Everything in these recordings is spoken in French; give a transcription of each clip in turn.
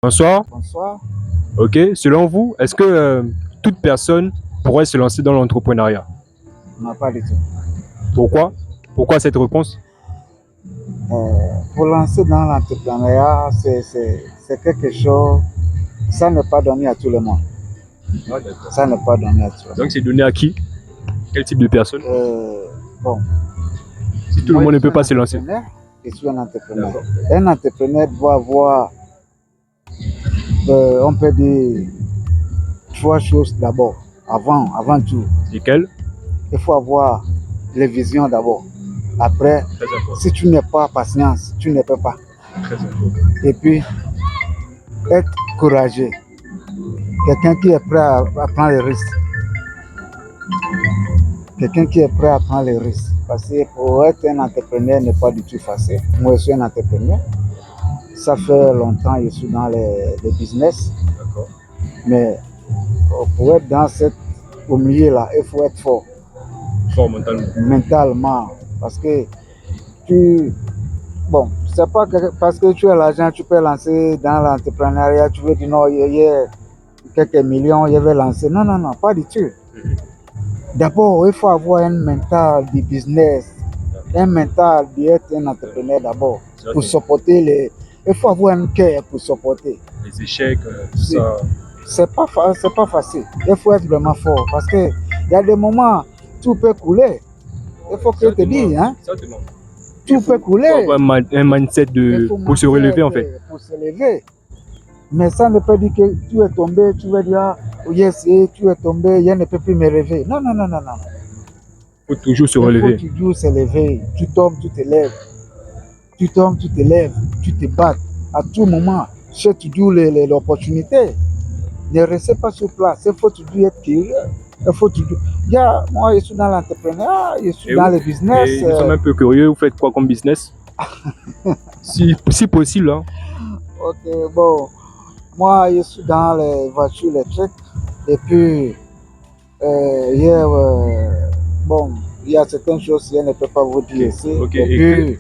Bonsoir. Bonsoir. Ok. Selon vous, est-ce que toute personne pourrait se lancer dans l'entrepreneuriat? Non, pas du tout. Pourquoi? Pourquoi cette réponse? Pour lancer dans l'entrepreneuriat, c'est quelque chose, ça n'est pas donné à tout le monde. Ah, d'accord. Ça n'est pas donné à tout le monde. Donc c'est donné à qui? Quel type de personne? Bon, Si tout le moi, monde je ne suis peut un pas se lancer. entrepreneur. Je suis un entrepreneur. D'accord. Un entrepreneur doit avoir, on peut dire, trois choses d'abord, avant tout. Lesquelles? Il faut avoir les visions d'abord. Après, Très important. si tu n'as pas patience, tu ne peux pas. Très important. Et puis, être courageux. Quelqu'un qui est prêt à prendre les risques. Quelqu'un qui est prêt à prendre les risques. Parce que pour être un entrepreneur n'est pas du tout facile. Moi, je suis un entrepreneur. Ça fait longtemps que je suis dans les business. D'accord. Mais pour être au milieu là, il faut être fort. Fort mentalement. Mentalement. Parce que bon, c'est pas parce que tu as l'argent, tu peux lancer dans l'entrepreneuriat, tu veux dire non, il y a quelques millions, je vais lancer. Non, non, non, pas du tout. D'abord, il faut avoir un mental de business, un mental d'être un entrepreneur d'abord, pour supporter les... Il faut avoir un cœur pour supporter. Les échecs, tout ça. C'est pas facile. Il faut être vraiment fort parce qu'il y a des moments, tout peut couler. Il faut que je te dise, hein. Tout peut couler. Il faut avoir un mindset pour se relever en fait. Pour se lever. Mais ça ne peut dire que tu es tombé, tu vas dire, oh yes, tu es tombé, je ne peux plus me relever. Non, non, non, non, non. Il faut toujours se relever. Il faut toujours se lever. Tu tombes, tu te lèves. Tu tombes, tu te lèves. Tu te bats. À tout moment, cherche toujours l'opportunité. Ne restez pas sur place. Il faut toujours être curieux. Il faut toujours... moi, je suis dans l'entrepreneuriat, je suis dans le business. Nous sommes un peu curieux. Vous faites quoi comme business? si possible. Hein. Ok, bon. Moi, je suis dans les voitures électriques. Et puis, bon, il y a certaines choses que je ne peux pas vous dire ici. Okay. Et puis,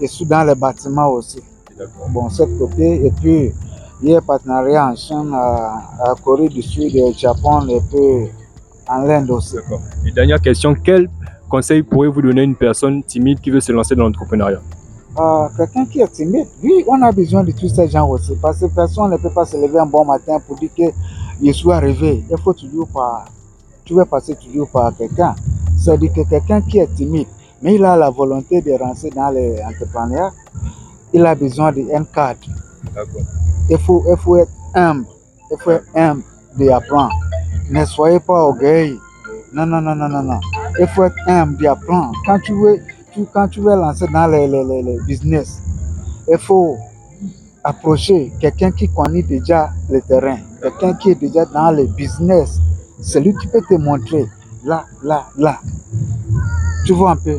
je suis dans les bâtiments aussi. Bon, cette côté. Et puis, il y a un partenariat en Chine, à Corée du Sud, au Japon, et puis en Inde aussi. D'accord. Et dernière question, quel conseil pourriez-vous donner à une personne timide qui veut se lancer dans l'entrepreneuriat? Quelqu'un qui est timide, oui, on a besoin de tous ces gens aussi. Parce que personne ne peut pas se lever un bon matin pour dire que je suis arrivé. Il faut toujours tu veux passer toujours par quelqu'un. C'est-à-dire que quelqu'un qui est timide, mais il a la volonté de rentrer dans l'entrepreneuriat, il a besoin d'un cadre. D'accord. Il faut être humble. Il faut être humble d'apprendre. Ne soyez pas orgueilleux. Non, non, non, non, non, non. Il faut être humble d'apprendre. Quand tu veux lancer dans les business, il faut approcher quelqu'un qui connaît déjà le terrain, quelqu'un qui est déjà dans le business. C'est lui qui peut te montrer là, là, là. Tu vois un peu.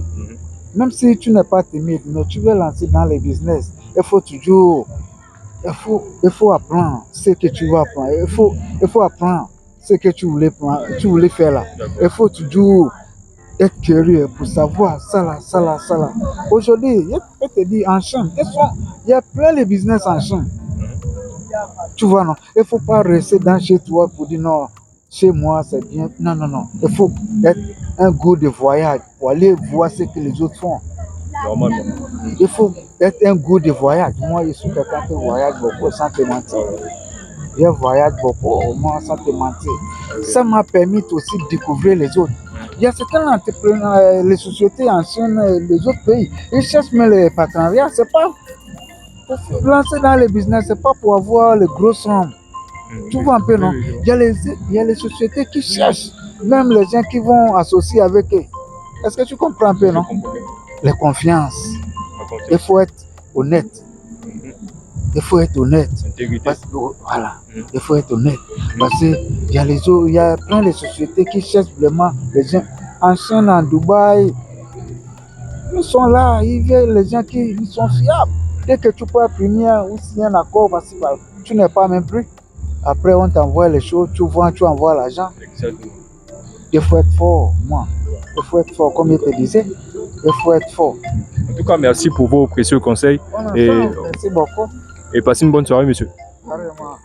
Même si tu n'es pas timide, mais tu veux lancer dans les business, il faut toujours, il faut apprendre ce que tu vas apprendre. Il faut apprendre ce que tu voulais faire là. Il faut toujours être curieux pour savoir ça là, ça là, ça là. Aujourd'hui, je te dis en Chine, il y a plein de business en Chine. Tu vois, non? Il ne faut pas rester dans chez toi pour dire non, chez moi c'est bien. Non, non, non. Il faut être un goût de voyage pour aller voir ce que les autres font. Normalement. Il faut être un goût de voyage. Moi, je suis quelqu'un qui voyage beaucoup sans te mentir. Je voyage beaucoup, moi, sans te mentir. Ça m'a permis aussi de découvrir les autres. Il y a certains entrepreneurs, les sociétés en Chine, les autres pays, ils cherchent même les partenariats. C'est pas pour lancer dans les business, c'est pas pour avoir les grosses sommes. Tu vois un peu, non? Il y a les sociétés qui cherchent, même les gens qui vont associer avec eux. Est-ce que tu comprends un peu, non? La confiance. Il faut être honnête. Il faut être honnête. Voilà. Il faut être honnête. Parce qu'il y a plein de sociétés qui cherchent vraiment les gens. En Chine, en Dubaï, ils sont là, ils veulent les gens qui sont fiables. Dès que tu peux imprimer ou signer un accord, parce que tu n'es pas même pris. Après, on t'envoie les choses, tu vends, tu envoies l'argent. Exactement. Il faut être fort, moi. Il faut être fort, comme je te disais. Il faut être fort. En tout cas, merci pour vos précieux conseils. Merci beaucoup. Et passez une bonne soirée, monsieur. Carrément.